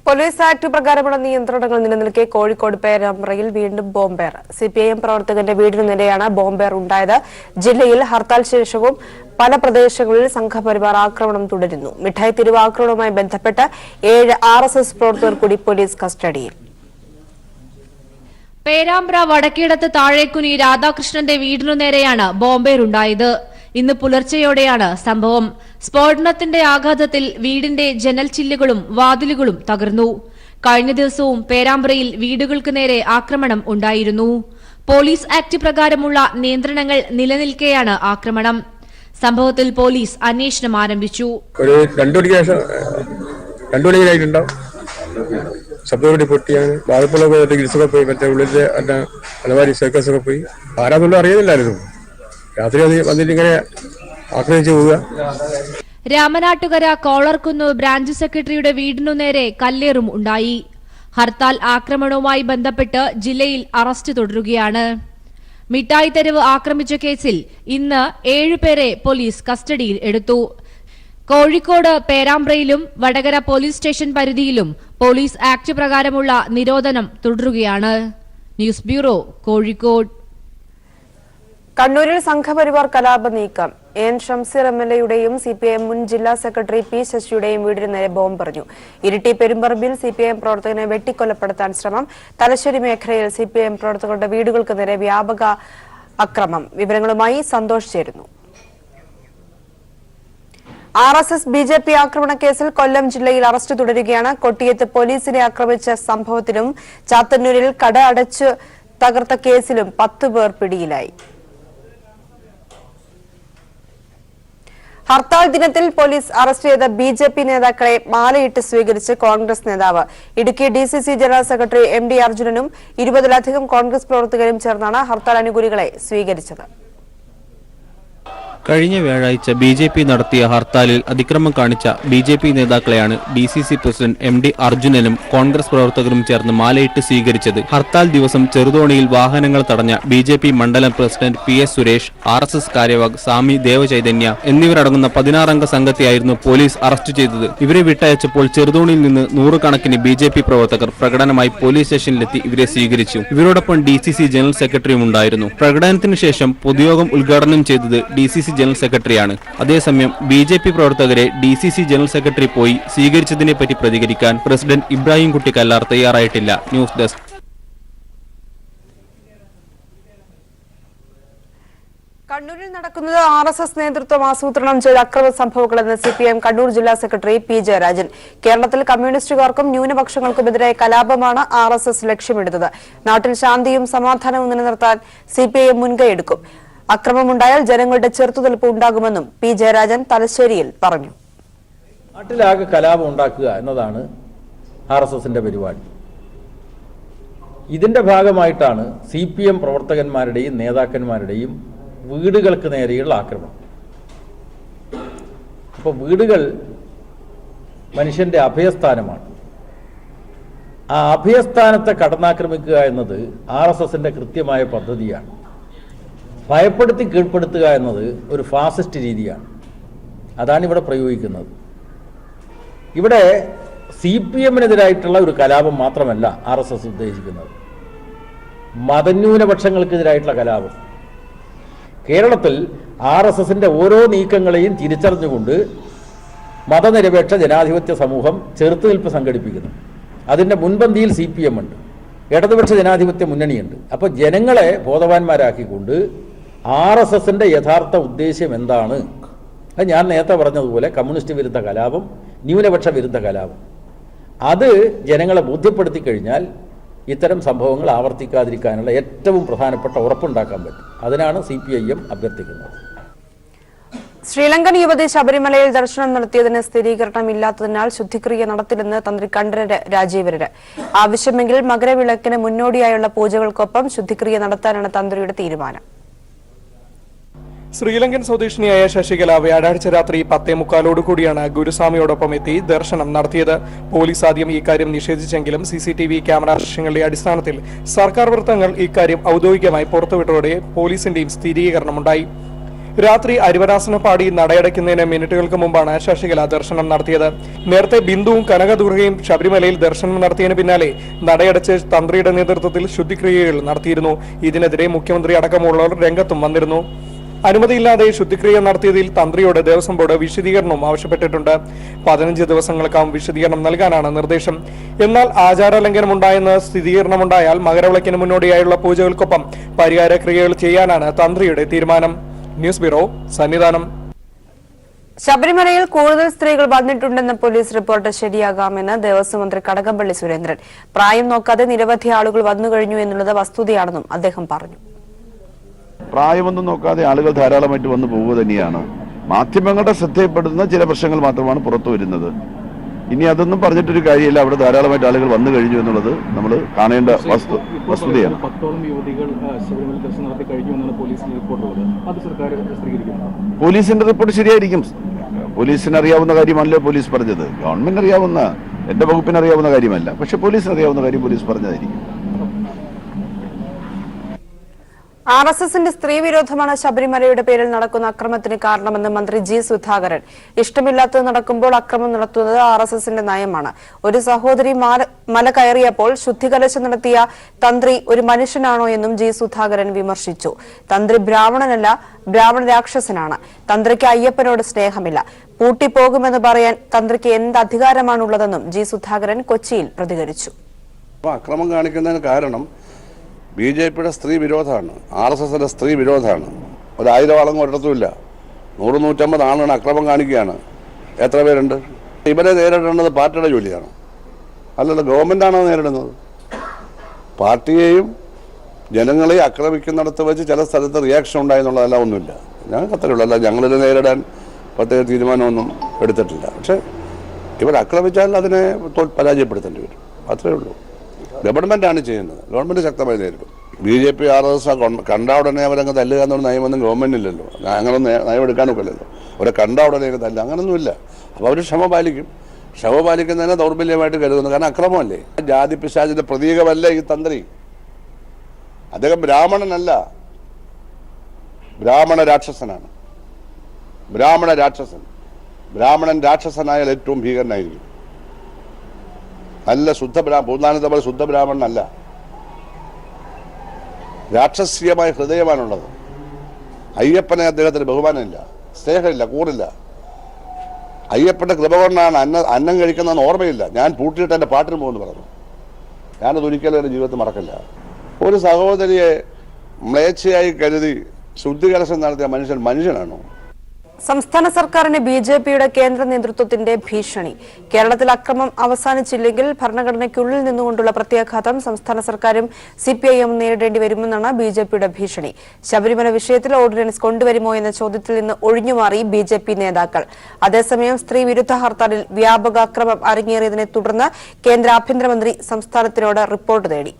Police act പ്രകാരമുള്ള നിയന്ത്രണങ്ങൾ നിലനിൽക്കെ കോഴിക്കോട് പേരാമ്പ്രയിൽ വീണ്ടും ബോംബേർ. സിപിഐഎം പ്രവർത്തകന്റെ വീടിനു നേരെയാണ് ബോംബേർ ഉണ്ടായത്. ജില്ലയിൽ ഹർത്താൽ ശേഷവും പല പ്രദേശങ്ങളിൽ സംഘപരിവാർ ആക്രമണം തുടരുന്നു. മിഠായി തെരുവ് ആക്രമണവുമായി ബന്ധപ്പെട്ട് 7 RSS പ്രവർത്തകർ കൂടി പോലീസ് കസ്റ്റഡിയിൽ. പേരാമ്പ്ര വടക്കേടത്ത് താഴേക്കുനി രാധാകൃഷ്ണന്റെ വീടിനു നേരെയാണ് ബോംബേറുണ്ടായത്. ഇന്ന് പുലർച്ചെയോടെയാണ് സംഭവം. സ്ഫോടനത്തിന്റെ ആഘാതത്തിൽ വീടിന്റെ ജനൽ ചില്ലുകളും വാതിലുകളും തകർന്നു. കഴിഞ്ഞ ദിവസവും പേരാമ്പ്രയിൽ വീടുകൾക്ക് നേരെ ആക്രമണം ഉണ്ടായിരുന്നു. പോലീസ് ആക്ട് പ്രകാരമുള്ള നിയന്ത്രണങ്ങൾ നിലനിൽക്കെയാണ് ആക്രമണം. സംഭവത്തിൽ പോലീസ് അന്വേഷണം ആരംഭിച്ചു. ശബ്ദം പൊട്ടിയാണ് ബാധപ്പുള്ളൊക്കെ ഗിൽസൊക്കെ പോയി മറ്റേ ഉള്ളിലെ അലമാരി സർക്കസൊക്കെ പോയി ആരാന്നുള്ള അറിയുന്നില്ലായിരുന്നു. രാത്രി വന്നിട്ട് ഇങ്ങനെ ആക്രമിച്ചു പോവുക. രാമനാട്ടുകര കോളർകുന്ന് ബ്രാഞ്ച് സെക്രട്ടറിയുടെ വീടിനു നേരെ കല്ലേറും ഉണ്ടായി. ഹർത്താൽ ആക്രമണവുമായി ബന്ധപ്പെട്ട് ജില്ലയിൽ അറസ്റ്റ് തുടരുകയാണ്. മിഠായി തെരുവ് ആക്രമിച്ച കേസിൽ ഇന്ന് 7 പേരെ പോലീസ് കസ്റ്റഡിയിൽ എടുത്തു. കോഴിക്കോട് പേരാമ്പ്രയിലും വടകര പോലീസ് സ്റ്റേഷൻ പരിധിയിലും പോലീസ് ആക്ട് പ്രകാരമുള്ള നിരോധനം തുടരുകയാണ്. News bureau, Kozhikode. കണ്ണൂരിൽ സംഘപരിവാർ കലാപ നീക്കം. എൻ ഷംസീർ MLA-യുടെയും CPIM മുൻ ജില്ലാ സെക്രട്ടറി P ശശിയുടെയും വീടിന് നേരെ ബോംബെറിഞ്ഞു. ഇരിട്ടി പെരുമ്പറമ്പിൽ CPIM പ്രവർത്തകനെ വെട്ടിക്കൊലപ്പെടുത്താൻ ശ്രമം. തലശ്ശേരി മേഖലയിൽ CPIM പ്രവർത്തകരുടെ വീടുകൾക്ക് നേരെ വ്യാപക അക്രമം. വിവരങ്ങളുമായി സന്തോഷ് ചേരുന്നു. RSS BJP ആക്രമണ കേസിൽ കൊല്ലം ജില്ലയിൽ അറസ്റ്റ് തുടരുകയാണ്. കൊട്ടിയത്ത് പോലീസിനെ ആക്രമിച്ച സംഭവത്തിലും ചാത്തന്നൂരിൽ കട അടച്ചു തകർത്ത കേസിലും 10 പേർ പിടിയിലായി. ഹർത്താൽ ദിനത്തിൽ പോലീസ് അറസ്റ്റ് ചെയ്ത BJP നേതാക്കളെ മാലയിട്ട് സ്വീകരിച്ച് കോൺഗ്രസ് നേതാവ്. Idukki DCC general secretary MD അർജുനനും 20-ലധികം കോൺഗ്രസ് പ്രവർത്തകരും ചേർന്നാണ് ഹർത്താൽ അനുകൂലികളെ സ്വീകരിച്ചത്. കഴിഞ്ഞ വ്യാഴാഴ്ച BJP നടത്തിയ ഹർത്താലിൽ അതിക്രമം കാണിച്ച BJP നേതാക്കളെയാണ് DCC പ്രസിഡന്റ് MD അർജുനനും കോൺഗ്രസ് പ്രവർത്തകരും ചേർന്ന് മാലയിട്ട് സ്വീകരിച്ചത്. ഹർത്താൽ ദിവസം ചെറുതോണിയിൽ വാഹനങ്ങൾ തടഞ്ഞ BJP മണ്ഡലം പ്രസിഡന്റ് PS സുരേഷ്, RSS കാര്യവാഹ് സ്വാമി ദേവചൈതന്യ എന്നിവരടങ്ങുന്ന 16-അംഗ സംഘത്തെയായിരുന്നു പോലീസ് അറസ്റ്റ് ചെയ്തത്. ഇവരെ വിട്ടയച്ചപ്പോൾ ചെറുതോണിയിൽ നിന്ന് 100 കണക്കിന് BJP പ്രവർത്തകർ പ്രകടനമായി പോലീസ് സ്റ്റേഷനിലെത്തി ഇവരെ സ്വീകരിച്ചു. ഇവരോടൊപ്പം DCC ജനറൽ സെക്രട്ടറിയും ഉണ്ടായിരുന്നു. പ്രകടനത്തിന് ശേഷം പൊതുയോഗം ഉദ്ഘാടനം ചെയ്തത് DCC ജനറൽ സെക്രട്ടറിയാണ്. അതേസമയം BJP പ്രവർത്തകരെ DCC ജനറൽ സെക്രട്ടറി പോയി സ്വീകരിച്ചതിനെ പറ്റി പ്രതികരിക്കാൻ പ്രസിഡന്റ് ഇബ്രാഹിം കുട്ടി കല്ലാർ തയ്യാറായിട്ടില്ല. News desk. കണ്ണൂരിൽ നടക്കുന്നത് RSS നേതൃത്വം ആസൂത്രണം ചെയ്ത അക്രമ സംഭവങ്ങളെന്ന് CPIM കണ്ണൂർ ജില്ലാ സെക്രട്ടറി P ജയരാജൻ. കേരളത്തിൽ കമ്മ്യൂണിസ്റ്റുകാർക്കും ന്യൂനപക്ഷങ്ങൾക്കുമെതിരായ കലാപമാണ് RSS ലക്ഷ്യമിടുന്നത്. നാട്ടിൽ ശാന്തിയും സമാധാനവും നിലനിർത്താൻ CPIM മുൻകൈയെടുക്കും. അക്രമമുണ്ടായാൽ ജനങ്ങളുടെ ചെറുത്തുനിൽപ്പ് ഉണ്ടാകുമെന്നും P ജയരാജൻ തലശ്ശേരിയിൽ പറഞ്ഞു. നാട്ടിലാകെ കലാപം ഉണ്ടാക്കുക എന്നതാണ് RSSന്റെ പരിപാടി. ഇതിന്റെ ഭാഗമായിട്ടാണ് CPM പ്രവർത്തകന്മാരുടെയും നേതാക്കന്മാരുടെയും വീടുകൾക്ക് നേരെയുള്ള ആക്രമണം. അപ്പോൾ വീടുകൾ മനുഷ്യന്റെ അഭയസ്ഥാനമാണ്. ആ അഭയസ്ഥാനത്തെ കടന്നാക്രമിക്കുക എന്നത് RSSന്റെ കൃത്യമായ പദ്ധതിയാണ്. ഭയപ്പെടുത്തി കീഴ്പ്പെടുത്തുക എന്നത് ഒരു ഫാസിസ്റ്റ് രീതിയാണ്. അതാണ് ഇവിടെ പ്രയോഗിക്കുന്നത്. ഇവിടെ CPM-നെതിരായിട്ടുള്ള ഒരു കലാപം മാത്രമല്ല RSS ഉദ്ദേശിക്കുന്നത്, മതന്യൂനപക്ഷങ്ങൾക്കെതിരായിട്ടുള്ള കലാപം. കേരളത്തിൽ RSSന്റെ ഓരോ നീക്കങ്ങളെയും തിരിച്ചറിഞ്ഞുകൊണ്ട് മതനിരപേക്ഷ ജനാധിപത്യ സമൂഹം ചെറുത്തുനിൽപ്പ് സംഘടിപ്പിക്കുന്നു. അതിൻ്റെ മുൻപന്തിയിൽ CPM ഉണ്ട്, ഇടതുപക്ഷ ജനാധിപത്യ മുന്നണിയുണ്ട്. അപ്പോൾ ജനങ്ങളെ ബോധവാന്മാരാക്കിക്കൊണ്ട് RSSന്റെ യഥാർത്ഥ ഉദ്ദേശ്യം എന്താണ്? അത് ഞാൻ നേരത്തെ പറഞ്ഞതുപോലെ കമ്മ്യൂണിസ്റ്റ് വിരുദ്ധ കലാപം, ന്യൂനപക്ഷ വിരുദ്ധ കലാപം, അത് ജനങ്ങളെ ബോധ്യപ്പെടുത്തി കഴിഞ്ഞാൽ ഇത്തരം സംഭവങ്ങൾ ആവർത്തിക്കാതിരിക്കാനുള്ള ഏറ്റവും പ്രധാനപ്പെട്ട ഉറപ്പുണ്ടാക്കാൻ പറ്റും. അതിനാണ് CPIM അഭ്യർത്ഥിക്കുന്നത്. ശ്രീലങ്കൻ യുവതി ശബരിമലയിൽ ദർശനം നടത്തിയതിന് സ്ഥിരീകരണമില്ലാത്തതിനാൽ ശുദ്ധിക്രിയ നടത്തില്ലെന്ന് തന്ത്രി കണ്ഠരര് രാജീവരര്. ആവശ്യമെങ്കിൽ മകരവിളക്കിന് മുന്നോടിയായുള്ള പൂജകൾക്കൊപ്പം ശുദ്ധിക്രിയ നടത്താനാണ് തന്ത്രിയുടെ തീരുമാനം. ശ്രീലങ്കൻ സ്വദേശിനിയായ ശശികല വ്യാഴാഴ്ച രാത്രി 10:45 ഗുരുസ്വാമിയോടൊപ്പം എത്തി ദർശനം നടത്തിയത്. പോലീസ് ആദ്യം ഇക്കാര്യം നിഷേധിച്ചെങ്കിലും CCTV ക്യാമറ ദൃശ്യങ്ങളുടെ അടിസ്ഥാനത്തിൽ സർക്കാർ വൃത്തങ്ങൾ ഇക്കാര്യം ഔദ്യോഗികമായി പുറത്തുവിട്ടതോടെ പോലീസിന്റെയും സ്ഥിരീകരണമുണ്ടായി. രാത്രി അരിവരാസനപ്പാടി നടയടയ്ക്കുന്നതിന് മിനിറ്റുകൾക്ക് മുമ്പാണ് ശശികല ദർശനം നടത്തിയത്. നേരത്തെ ബിന്ദുവും കനകദുർഗയും ശബരിമലയിൽ ദർശനം നടത്തിയതിന് പിന്നാലെ നടയടച്ച് തന്ത്രിയുടെ നേതൃത്വത്തിൽ ശുദ്ധിക്രിയകൾ നടത്തിയിരുന്നു. ഇതിനെതിരെ മുഖ്യമന്ത്രി അടക്കമുള്ളവർ രംഗത്തും വന്നിരുന്നു. അനുമതിയില്ലാതെ ശുദ്ധിക്രിയ നടത്തിയതിൽ തന്ത്രിയോട് ദേവസ്വം ബോർഡ് വിശദീകരണവും ആവശ്യപ്പെട്ടിട്ടുണ്ട്. 15 ദിവസങ്ങൾക്കകം വിശദീകരണം നൽകാനാണ് നിർദ്ദേശം. എന്നാൽ ആചാരലംഘനമുണ്ടായെന്ന് സ്ഥിരീകരണമുണ്ടായാൽ മകരവിളക്കിന് മുന്നോടിയായുള്ള പൂജകൾക്കൊപ്പം പരിഹാര ക്രിയകൾ ചെയ്യാനാണ് തന്ത്രിയുടെ തീരുമാനം. News bureau, Sannidhanam. ശബരിമലയിൽ കൂടുതൽ സ്ത്രീകൾ വന്നിട്ടുണ്ടെന്ന പോലീസ് റിപ്പോർട്ട് ശരിയാകാമെന്ന് ദേവസ്വം മന്ത്രി കടകംപള്ളി സുരേന്ദ്രൻ. പ്രായം നോക്കാതെ നിരവധി ആളുകൾ വന്നുകഴിഞ്ഞു എന്നുള്ളത് വസ്തുതയാണെന്നും അദ്ദേഹം പറഞ്ഞു. പ്രായമൊന്നും നോക്കാതെ ആളുകൾ ധാരാളമായിട്ട് വന്നു പോവുക തന്നെയാണ്. മാധ്യമങ്ങളുടെ ശ്രദ്ധയിൽപ്പെടുന്ന ചില പ്രശ്നങ്ങൾ മാത്രമാണ് പുറത്തു വരുന്നത്. ഇനി അതൊന്നും പറഞ്ഞിട്ടൊരു കാര്യമില്ല. അവിടെ ധാരാളമായിട്ട് ആളുകൾ വന്നു കഴിഞ്ഞു എന്നുള്ളത് നമ്മൾ കാണേണ്ട വസ്തുതയാണ്. 10ഓളം യുവതികൾ ശബരിമല ദർശനം നടത്തി കഴിഞ്ഞു എന്നാണ് പോലീസിന്റെ റിപ്പോർട്ടുള്ളത്. അത് സർക്കാർ സ്ഥിരീകരിക്കുന്നു. പോലീസിന്റെ റിപ്പോർട്ട് ശരിയായിരിക്കും. പോലീസിന് അറിയാവുന്ന കാര്യമല്ലോ പോലീസ് പറഞ്ഞത്. ഗവൺമെന്റ് അറിയാവുന്ന, എന്റെ വകുപ്പിന് അറിയാവുന്ന കാര്യമല്ല. പക്ഷെ പോലീസിന് അറിയാവുന്ന കാര്യം പോലീസ് പറഞ്ഞതായിരിക്കും. RSSന്റെ സ്ത്രീ വിരോധമാണ് ശബരിമലയുടെ പേരിൽ നടക്കുന്ന അക്രമത്തിന് കാരണമെന്ന് മന്ത്രി ജി സുധാകരൻ. ഇഷ്ടമില്ലാത്തത് നടക്കുമ്പോൾ അക്രമം നടത്തുന്നത് RSSന്റെ നയമാണ്. ഒരു സഹോദരി മല കയറിയപ്പോൾ ശുദ്ധികലശം നടത്തിയ തന്ത്രി ഒരു മനുഷ്യനാണോ എന്നും ജി സുധാകരൻ വിമർശിച്ചു. തന്ത്രി ബ്രാഹ്മണനല്ല, ബ്രാഹ്മണ രാക്ഷസനാണ്. തന്ത്രിക്ക് അയ്യപ്പനോട് സ്നേഹമില്ല. പൂട്ടിപ്പോകുമെന്ന് പറയാൻ തന്ത്രിക്ക് എന്ത് അധികാരമാണുള്ളതെന്നും ജി സുധാകരൻ കൊച്ചിയിൽ പ്രതികരിച്ചു. അക്രമം കാണിക്കുന്നതിന് കാരണം BJPയുടെ സ്ത്രീ വിരോധമാണ്, RSSന്റെ സ്ത്രീ വിരോധമാണ്. 1000 ആളങ്ങ് ഒരിടത്തുമില്ല. 100-150 ആളാണ് അക്രമം കാണിക്കുകയാണ്. എത്ര പേരുണ്ട്? ഇവരെ നേരിടേണ്ടത് പാർട്ടിയുടെ ജോലിയാണ്, അല്ലല്ലോ ഗവൺമെൻറ്റാണോ നേരിടുന്നത്? പാർട്ടിയെയും ജനങ്ങളെയും ആക്രമിക്കുന്നിടത്ത് വെച്ച് ചില സ്ഥലത്ത് റിയാക്ഷൻ ഉണ്ടായെന്നുള്ളതല്ല, ഒന്നുമില്ല. ഞങ്ങൾക്ക് അത്രയേ ഉള്ളൂ. അല്ല ഞങ്ങളിത് നേരിടാൻ പ്രത്യേക തീരുമാനമൊന്നും എടുത്തിട്ടില്ല. പക്ഷേ ഇവർ ആക്രമിച്ചാൽ അതിനെ പരാജയപ്പെടുത്തേണ്ടി വരും, അത്രയേ ഉള്ളൂ. ഗവൺമെൻറ്റാണ് ചെയ്യുന്നത്, ഗവൺമെൻറ് ശക്തമായി നേരിടും. BJP RSS കണ്ട ഉടനെ അവരങ്ങ് തല്ലുക എന്നുള്ള നയമൊന്നും ഗവൺമെൻറ്റില്ലല്ലോ. അങ്ങനൊന്നും നയം എടുക്കാനൊക്കെ ഇല്ലല്ലോ. അവരെ കണ്ട ഉടനെ തല്ലുക അങ്ങനൊന്നുമില്ല. അപ്പോൾ അവർ ക്ഷമ പാലിക്കും. ക്ഷമ പാലിക്കുന്നതിനെ ദൗർബല്യമായിട്ട് കരുതുന്നു. കാരണം അക്രമമല്ലേ. ജാതി പിശാചിന്റെ പ്രതീകമല്ല ഈ തന്ത്രി. അദ്ദേഹം ബ്രാഹ്മണനല്ല, ബ്രാഹ്മണ രാക്ഷസനാണ്. ബ്രാഹ്മണ രാക്ഷസൻ. ബ്രാഹ്മണൻ രാക്ഷസനായാൽ ഏറ്റവും ഭീകരനായിരിക്കും. നല്ല പൂർണ്ണാനന്ദ പോലെ ശുദ്ധ ബ്രാഹ്മണനല്ല. രാക്ഷസീയമായ ഹൃദയമാണുള്ളത്. അയ്യപ്പനെ അദ്ദേഹത്തിന് ബഹുമാനമില്ല, സ്നേഹമില്ല, കൂറില്ല. അയ്യപ്പന്റെ കൃപ കൊണ്ടാണ് അന്നം കഴിക്കുന്നതെന്ന് ഓർമ്മയില്ല. ഞാൻ പൂട്ടിയിട്ട് എൻ്റെ പാട്ടിന് പോകുമെന്ന് പറഞ്ഞു. ഞാനത് ഒരിക്കലും എൻ്റെ ജീവിതത്തിൽ മറക്കില്ല. ഒരു സഹോദരിയെ മ്ലേച്ഛയായി കരുതി ശുദ്ധികലശം നടത്തിയ മനുഷ്യനാണോ? സംസ്ഥാന സർക്കാരിന് BJPയുടെ കേന്ദ്ര നേതൃത്വത്തിന്റെ ഭീഷണി. കേരളത്തിൽ അക്രമം അവസാനിച്ചില്ലെങ്കിൽ ഭരണഘടനയ്ക്കുള്ളിൽ നിന്നുകൊണ്ടുള്ള പ്രത്യാഘാതം സംസ്ഥാന സർക്കാരും CPIM നേരിടേണ്ടി വരുമെന്നാണ് BJPയുടെ ഭീഷണി. ശബരിമല വിഷയത്തിൽ ഓർഡിനൻസ് കൊണ്ടുവരുമോ എന്ന ചോദ്യത്തിൽ നിന്ന് ഒഴിഞ്ഞുമാറി BJP നേതാക്കൾ. അതേസമയം സ്ത്രീ വിരുദ്ധ ഹർത്താലിൽ വ്യാപക അക്രമം അരങ്ങേറിയതിനെ തുടർന്ന് കേന്ദ്ര ആഭ്യന്തരമന്ത്രി സംസ്ഥാനത്തിനോട് റിപ്പോർട്ട് തേടി.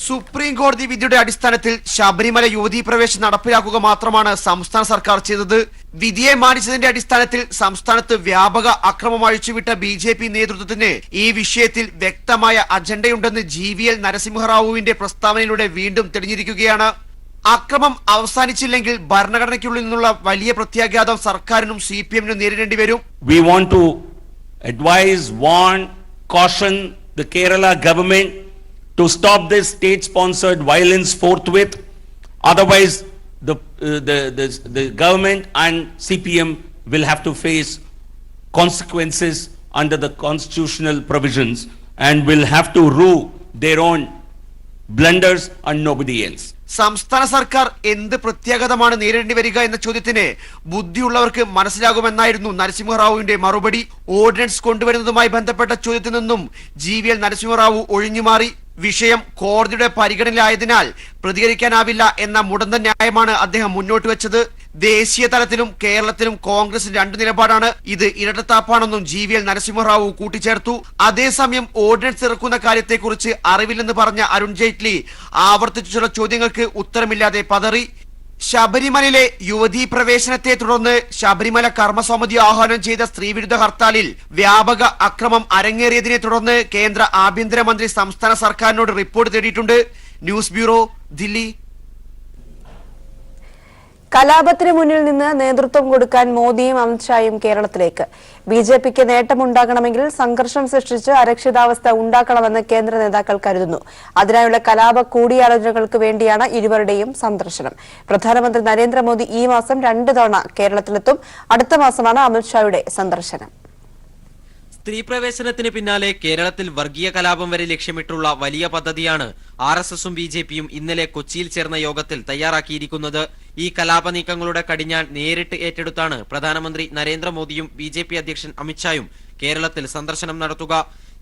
സുപ്രീം കോടതി വിധിയുടെ അടിസ്ഥാനത്തിൽ ശബരിമല യുവതീ പ്രവേശനം നടപ്പിലാക്കുക മാത്രമാണ് സംസ്ഥാന സർക്കാർ ചെയ്തത്. വിധിയെ മാനിച്ചതിന്റെ അടിസ്ഥാനത്തിൽ സംസ്ഥാനത്ത് വ്യാപക അക്രമം അഴിച്ചുവിട്ട BJP നേതൃത്വത്തിന് ഈ വിഷയത്തിൽ വ്യക്തമായ അജണ്ടയുണ്ടെന്ന് GVL നരസിംഹറാവുവിന്റെ പ്രസ്താവനയിലൂടെ വീണ്ടും തെളിഞ്ഞിരിക്കുകയാണ്. അക്രമം അവസാനിച്ചില്ലെങ്കിൽ ഭരണഘടനയ്ക്കുള്ളിൽ നിന്നുള്ള വലിയ പ്രത്യാഘാതം സർക്കാരിനും CPM-നും നേരിടേണ്ടി വരും. We want to advise, warn, caution the Kerala government to stop this state-sponsored violence forthwith. Otherwise, the government and CPM will have to face consequences under the constitutional provisions and will have to rue their own blunders and nobody else. സംസ്ഥാന സർക്കാർ എന്ത് പ്രത്യാഘാതമാണ് നേരിടേണ്ടി വരിക എന്ന ചോദ്യത്തിന് ബുദ്ധിയുള്ളവർക്ക് മനസ്സിലാകുമെന്നായിരുന്നു നരസിംഹറാവുവിന്റെ മറുപടി. Ordinance കൊണ്ടുവരുന്നതുമായി ബന്ധപ്പെട്ട ചോദ്യത്തിൽ നിന്നും GVL നരസിംഹറാവു ഒഴിഞ്ഞുമാറി. വിഷയം കോടതിയുടെ പരിഗണനയിലായതിനാൽ പ്രതികരിക്കാനാവില്ല എന്ന മുടന്ത ന്യായമാണ് അദ്ദേഹം മുന്നോട്ട് വെച്ചത്. ദേശീയ തലത്തിലും കേരളത്തിലും കോൺഗ്രസ് രണ്ട് നിലപാടാണ്. ഇത് ഇരട്ടത്താപ്പാണെന്നും GVL നരസിംഹറാവു കൂട്ടിച്ചേർത്തു. അതേസമയം ഓർഡിനൻസ് ഇറക്കുന്ന കാര്യത്തെക്കുറിച്ച് അറിവില്ലെന്ന് പറഞ്ഞ അരുൺ ജെയ്റ്റ്ലി ആവർത്തിച്ചുള്ള ചോദ്യങ്ങൾക്ക് ഉത്തരമില്ലാതെ പതറി. ശബരിമലയിലെ യുവതീ പ്രവേശനത്തെ തുടർന്ന് ശബരിമല കർമ്മസമിതി ആഹ്വാനം ചെയ്ത സ്ത്രീവിരുദ്ധ ഹർത്താലിൽ വ്യാപക അക്രമം അരങ്ങേറിയതിനെ തുടർന്ന് കേന്ദ്ര ആഭ്യന്തരമന്ത്രി സംസ്ഥാന സർക്കാരിനോട് റിപ്പോർട്ട് തേടിയിട്ടുണ്ട്. News bureau, Delhi. കലാപത്തിന് മുന്നിൽ നിന്ന് നേതൃത്വം കൊടുക്കാൻ മോദിയും അമിത്ഷായും കേരളത്തിലേക്ക്. ബിജെപിക്ക് നേട്ടമുണ്ടാകണമെങ്കിൽ സംഘർഷം സൃഷ്ടിച്ച് അരക്ഷിതാവസ്ഥ ഉണ്ടാക്കണമെന്ന് കേന്ദ്ര നേതാക്കൾ കരുതുന്നു. അതിനായുള്ള കലാപ കൂടിയാലോചനകൾക്ക് വേണ്ടിയാണ് ഇരുവരുടെയും സന്ദർശനം. പ്രധാനമന്ത്രി നരേന്ദ്രമോദി ഈ മാസം 2 തവണ കേരളത്തിലെത്തും. അടുത്ത മാസമാണ് അമിത്ഷായുടെ സന്ദർശനം. സ്ത്രീ പ്രവേശനത്തിന് പിന്നാലെ കേരളത്തിൽ വർഗീയ കലാപം വരെ ലക്ഷ്യമിട്ടുള്ള വലിയ പദ്ധതിയാണ് RSSും BJPയും ഇന്നലെ കൊച്ചിയിൽ ചേർന്ന യോഗത്തിൽ തയ്യാറാക്കിയിരിക്കുന്നത്. ഈ കലാപ നീക്കങ്ങളുടെ കടിഞ്ഞാൺ നേരിട്ട് ഏറ്റെടുത്താണ് പ്രധാനമന്ത്രി നരേന്ദ്രമോദിയും BJP അധ്യക്ഷൻ അമിത്ഷായും കേരളത്തിൽ സന്ദർശനം നടത്തുക.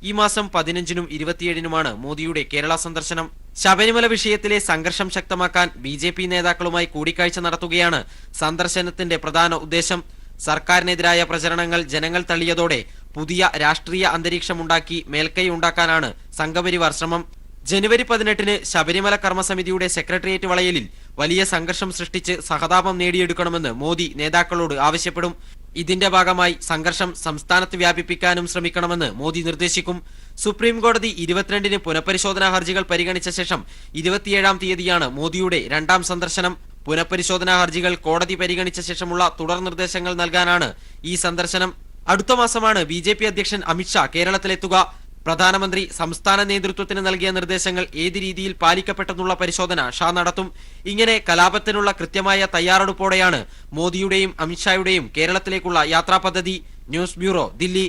ഈ മാസം 15നും 27നുമാണ് മോദിയുടെ കേരള സന്ദർശനം. ശബരിമല വിഷയത്തിലെ സംഘർഷം ശക്തമാക്കാൻ BJP നേതാക്കളുമായി കൂടിക്കാഴ്ച നടത്തുകയാണ് സന്ദർശനത്തിന്റെ പ്രധാന ഉദ്ദേശം. സർക്കാരിനെതിരായ പ്രചരണങ്ങൾ ജനങ്ങൾ തള്ളിയതോടെ പുതിയ രാഷ്ട്രീയ അന്തരീക്ഷമുണ്ടാക്കി മേൽക്കൈ ഉണ്ടാക്കാനാണ് സംഘപരിവാർ ശ്രമം. ജനുവരി 18-ന് ശബരിമല കർമ്മസമിതിയുടെ സെക്രട്ടേറിയറ്റ് വളയലിൽ വലിയ സംഘർഷം സൃഷ്ടിച്ച് സഹതാപം നേടിയെടുക്കണമെന്ന് മോദി നേതാക്കളോട് ആവശ്യപ്പെടും. ഇതിന്റെ ഭാഗമായി സംഘർഷം സംസ്ഥാനത്ത് വ്യാപിപ്പിക്കാനും ശ്രമിക്കണമെന്ന് മോദി നിർദ്ദേശിക്കും. സുപ്രീം കോടതി 22-ന് പുനഃപരിശോധനാ ഹർജികൾ പരിഗണിച്ച ശേഷം 27-ാം തീയതിയാണ് മോദിയുടെ 2ാം സന്ദർശനം. പുനഃപരിശോധനാ ഹർജികൾ കോടതി പരിഗണിച്ച ശേഷമുള്ള തുടർ നിർദ്ദേശങ്ങൾ നൽകാനാണ് ഈ സന്ദർശനം. അടുത്ത മാസമാണ് BJP അധ്യക്ഷൻ അമിത്ഷാ കേരളത്തിലെത്തുക. പ്രധാനമന്ത്രി സംസ്ഥാന നേതൃത്വത്തിന് നൽകിയ നിർദ്ദേശങ്ങൾ ഏത് രീതിയിൽ പാലിക്കപ്പെട്ടെന്നുള്ള പരിശോധന ഷാ നടത്തും. ഇങ്ങനെ കലാപത്തിനുള്ള കൃത്യമായ തയ്യാറെടുപ്പോടെയാണ് മോദിയുടെയും അമിത്ഷായുടെയും കേരളത്തിലേക്കുള്ള യാത്രാ പദ്ധതി. News bureau, Delhi.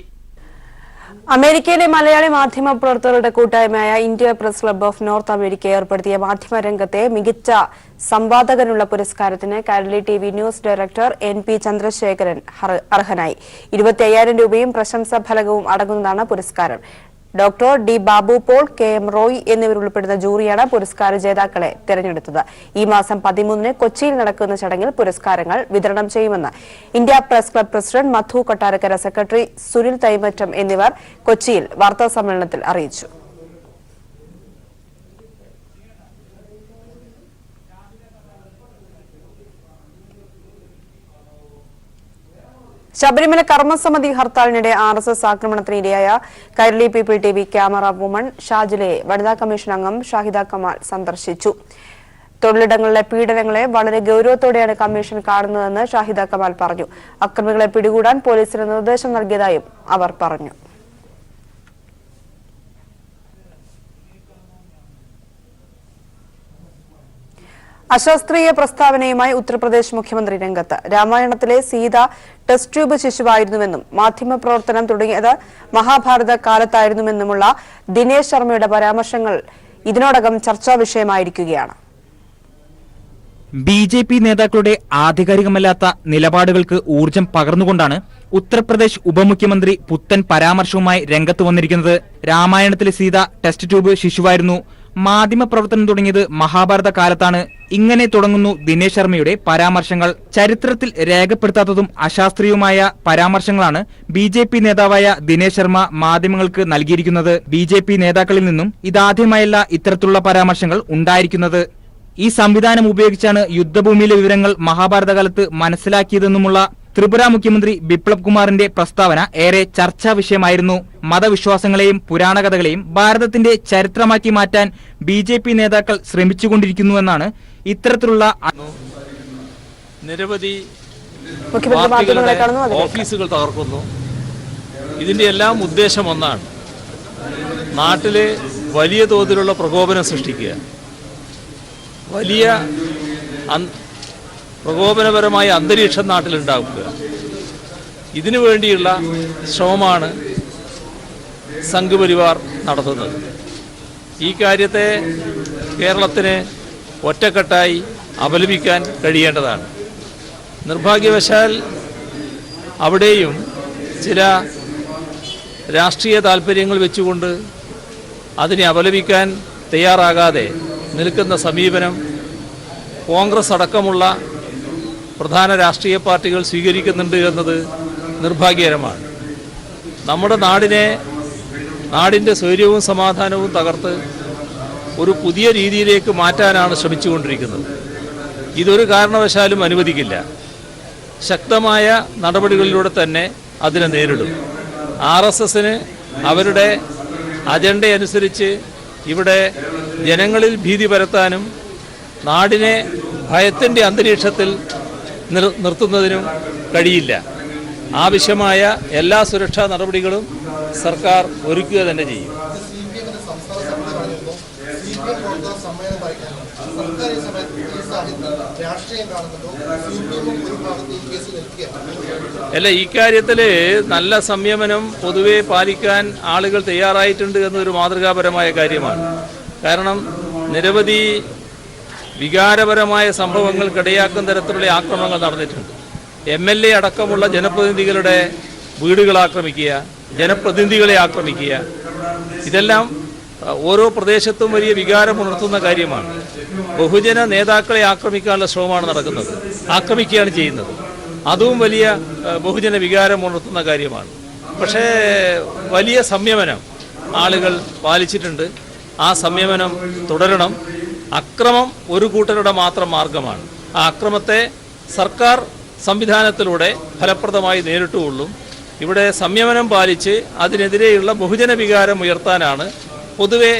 അമേരിക്കയിലെ മലയാളി മാധ്യമ പ്രവർത്തകരുടെ കൂട്ടായ്മയായ India press club of North America ഏർപ്പെടുത്തിയ മാധ്യമരംഗത്തെ മികച്ച സംവാദകനുള്ള പുരസ്കാരത്തിന് Kairali TV news director NP Chandrasekharan അർഹനായി. 25,000 രൂപയും പ്രശംസാ ഫലകവും അടങ്ങുന്നതാണ് പുരസ്കാരം. Doctor D. Babu Paul, KM Roy എന്നിവരുൾപ്പെടുന്ന ജൂറിയാണ് പുരസ്കാര ജേതാക്കളെ തെരഞ്ഞെടുത്തത്. ഈ മാസം 13-ന് കൊച്ചിയിൽ നടക്കുന്ന ചടങ്ങിൽ പുരസ്കാരങ്ങൾ വിതരണം ചെയ്യുമെന്ന് ഇന്ത്യ പ്രസ് ക്ലബ്ബ് പ്രസിഡന്റ് മധു കൊട്ടാരക്കര, സെക്രട്ടറി സുനിൽ തൈമറ്റം എന്നിവർ കൊച്ചിയിൽ വാർത്താസമ്മേളനത്തിൽ അറിയിച്ചു. ശബരിമല കർമ്മസമിതി ഹർത്താലിനിടെ RSS ആക്രമണത്തിന് ഇരയായ Kairali people TV camera woman ഷാജിലയെ വനിതാ കമ്മീഷൻ അംഗം ഷാഹിദ കമാൽ സന്ദർശിച്ചു. തൊഴിലിടങ്ങളിലെ പീഡനങ്ങളെ വളരെ ഗൌരവത്തോടെയാണ് കമ്മീഷൻ കാണുന്നതെന്ന് ഷാഹിദ കമാൽ പറഞ്ഞു. അക്രമികളെ പിടികൂടാൻ പോലീസിന് നിർദ്ദേശം നൽകിയതായും അവർ പറഞ്ഞു. അശാസ്ത്രീയ പ്രസ്താവനയുമായി ഉത്തർപ്രദേശ് മുഖ്യമന്ത്രി രംഗത്ത്. രാമായണത്തിലെ സീത ടെസ്റ്റ് ട്യൂബ് ശിശുവായിരുന്നുവെന്നും മാധ്യമപ്രവർത്തനം തുടങ്ങിയത് മഹാഭാരത കാലത്തായിരുന്നുവെന്നുമുള്ള ദിനേശ് ശർമ്മയുടെ പരാമർശങ്ങൾ ഇതിനോടകം ചർച്ചാ വിഷയമായിരിക്കുകയാണ്. BJP നേതാക്കളുടെ ആധികാരികമല്ലാത്ത നിലപാടുകൾക്ക് ഊർജം പകർന്നുകൊണ്ടാണ് ഉത്തർപ്രദേശ് ഉപമുഖ്യമന്ത്രി പുത്തൻ പരാമർശവുമായി രംഗത്ത് വന്നിരിക്കുന്നത്. രാമായണത്തിലെ സീത ടെസ്റ്റ് ട്യൂബ് ശിശുവായിരുന്നു, മാധ്യമപ്രവർത്തനം തുടങ്ങിയത് മഹാഭാരത കാലത്താണ്. ഇങ്ങനെ തുടങ്ങുന്നു ദിനേശ് ശർമ്മയുടെ പരാമർശങ്ങൾ. ചരിത്രത്തിൽ രേഖപ്പെടുത്താത്തതും അശാസ്ത്രീയവുമായ പരാമർശങ്ങളാണ് BJP നേതാവായ ദിനേശ് ശർമ്മ മാധ്യമങ്ങൾക്ക് നൽകിയിരിക്കുന്നത്. BJP നേതാക്കളിൽ നിന്നും ഇതാദ്യമായല്ല ഇത്തരത്തിലുള്ള പരാമർശങ്ങൾ ഉണ്ടായിരിക്കുന്നത്. ഈ സംവിധാനം ഉപയോഗിച്ചാണ് യുദ്ധഭൂമിയിലെ വിവരങ്ങൾ മഹാഭാരത കാലത്ത് മനസ്സിലാക്കിയതെന്നുമുള്ള ത്രിപുര മുഖ്യമന്ത്രി ബിപ്ലബ് കുമാറിന്റെ പ്രസ്താവന ഏറെ ചർച്ചാ വിഷയമായിരുന്നു. മതവിശ്വാസങ്ങളെയും പുരാണകഥകളെയും ഭാരതത്തിന്റെ ചരിത്രമാക്കി മാറ്റാൻ BJP നേതാക്കൾ ശ്രമിച്ചുകൊണ്ടിരിക്കുന്നുവെന്നാണ് ഇത്തരത്തിലുള്ള നിരവധി ഓഫീസുകൾ തകർക്കുന്നു. ഇതിന്റെ എല്ലാം ഉദ്ദേശം ഒന്നാണ്, നാട്ടിലെ വലിയ തോതിലുള്ള പ്രകോപനം സൃഷ്ടിക്കുക, വലിയ പ്രകോപനപരമായ അന്തരീക്ഷം നാട്ടിലുണ്ടാക്കുക. ഇതിനു വേണ്ടിയുള്ള ശ്രമമാണ് സംഘപരിവാർ നടത്തുന്നത്. ഈ കാര്യത്തെ കേരളത്തിന് ഒറ്റക്കെട്ടായി അപലപിക്കാൻ കഴിയേണ്ടതാണ്. നിർഭാഗ്യവശാൽ അവിടെയും ചില രാഷ്ട്രീയ താൽപ്പര്യങ്ങൾ വെച്ചുകൊണ്ട് അതിനെ അപലപിക്കാൻ തയ്യാറാകാതെ നിൽക്കുന്ന സമീപനം കോൺഗ്രസ് അടക്കമുള്ള പ്രധാന രാഷ്ട്രീയ പാർട്ടികൾ സ്വീകരിക്കുന്നുണ്ട് എന്നത് നിർഭാഗ്യകരമാണ്. നമ്മുടെ നാടിൻ്റെ സ്വൈര്യവും സമാധാനവും തകർത്ത് ഒരു പുതിയ രീതിയിലേക്ക് മാറ്റാനാണ് ശ്രമിച്ചുകൊണ്ടിരിക്കുന്നത്. ഇതൊരു കാരണവശാലും അനുവദിക്കില്ല. ശക്തമായ നടപടികളിലൂടെ തന്നെ അതിനെ നേരിടും. RSSന് അവരുടെ അജണ്ടയനുസരിച്ച് ഇവിടെ ജനങ്ങളിൽ ഭീതി പരത്താനും നാടിനെ ഭയത്തിൻ്റെ അന്തരീക്ഷത്തിൽ നിർത്തുന്നതിനും കഴിയില്ല. ആവശ്യമായ എല്ലാ സുരക്ഷാ നടപടികളും സർക്കാർ ഒരുക്കുക തന്നെ ചെയ്യും. അല്ല, ഇക്കാര്യത്തിൽ നല്ല സംയമനം പൊതുവെ പാലിക്കാൻ ആളുകൾ തയ്യാറായിട്ടുണ്ട് എന്നൊരു മാതൃകാപരമായ കാര്യമാണ്. കാരണം നിരവധി വികാരപരമായ സംഭവങ്ങൾക്കിടയാക്കുന്ന തരത്തിലുള്ള ആക്രമണങ്ങൾ നടന്നിട്ടുണ്ട്. MLA അടക്കമുള്ള ജനപ്രതിനിധികളുടെ വീടുകൾ ആക്രമിക്കുക, ജനപ്രതിനിധികളെ ആക്രമിക്കുക, ഇതെല്ലാം ഓരോ പ്രദേശത്തും വലിയ വികാരമുണർത്തുന്ന കാര്യമാണ്. ബഹുജന നേതാക്കളെ ആക്രമിക്കാനുള്ള ശ്രമമാണ് നടക്കുന്നത്, ആക്രമിക്കുകയാണ് ചെയ്യുന്നത്. അതും വലിയ ബഹുജന വികാരമുണർത്തുന്ന കാര്യമാണ്. പക്ഷേ വലിയ സംയമനം ആളുകൾ പാലിച്ചിട്ടുണ്ട്. ആ സംയമനം തുടരണം. അക്രമം ഒരു കൂട്ടരുടെ മാത്രം മാർഗമാണ്. ആ അക്രമത്തെ സർക്കാർ സംവിധാനത്തിലൂടെ ഫലപ്രദമായി നേരിട്ടുകൊള്ളും. ഇവിടെ സംയമനം പാലിച്ച് അതിനെതിരെയുള്ള ബഹുജന വികാരം ഉയർത്താനാണ് പൊതുവെ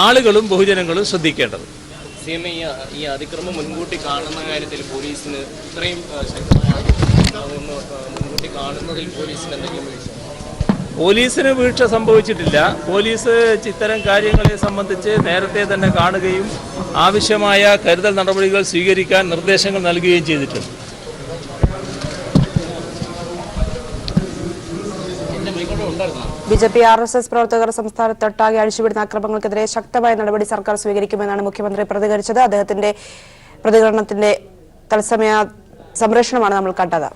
ആളുകളും ബഹുജനങ്ങളും ശ്രദ്ധിക്കേണ്ടത്. ഈ അതിക്രമം മുൻകൂട്ടി കാണുന്ന കാര്യത്തിൽ പോലീസിന് ഇത്രയും ശക്തമായ മുൻകൂട്ടി കാണുന്നതിൽ പോലീസിന് എന്തെങ്കിലും വീഴ്ച? പോലീസിന് വീഴ്ച സംഭവിച്ചിട്ടില്ല. പോലീസ് ഇത്തരം കാര്യങ്ങളെ സംബന്ധിച്ച് നേരത്തെ തന്നെ കാണുകയും ആവശ്യമായ കരുതൽ നടപടികൾ സ്വീകരിക്കാൻ നിർദ്ദേശങ്ങൾ നൽകുകയും ചെയ്തിട്ടുണ്ട്. BJP RSS പ്രവർത്തകർ സംസ്ഥാനത്തൊട്ടാകെ അഴിച്ചുവിടുന്ന അക്രമങ്ങൾക്കെതിരെ ശക്തമായ നടപടി സർക്കാർ സ്വീകരിക്കുമെന്നാണ് മുഖ്യമന്ത്രി പ്രതികരിച്ചത്. അദ്ദേഹത്തിന്റെ പ്രതികരണത്തിന്റെ തത്സമയ സംപ്രേഷണമാണ് നമ്മൾ കണ്ടത്.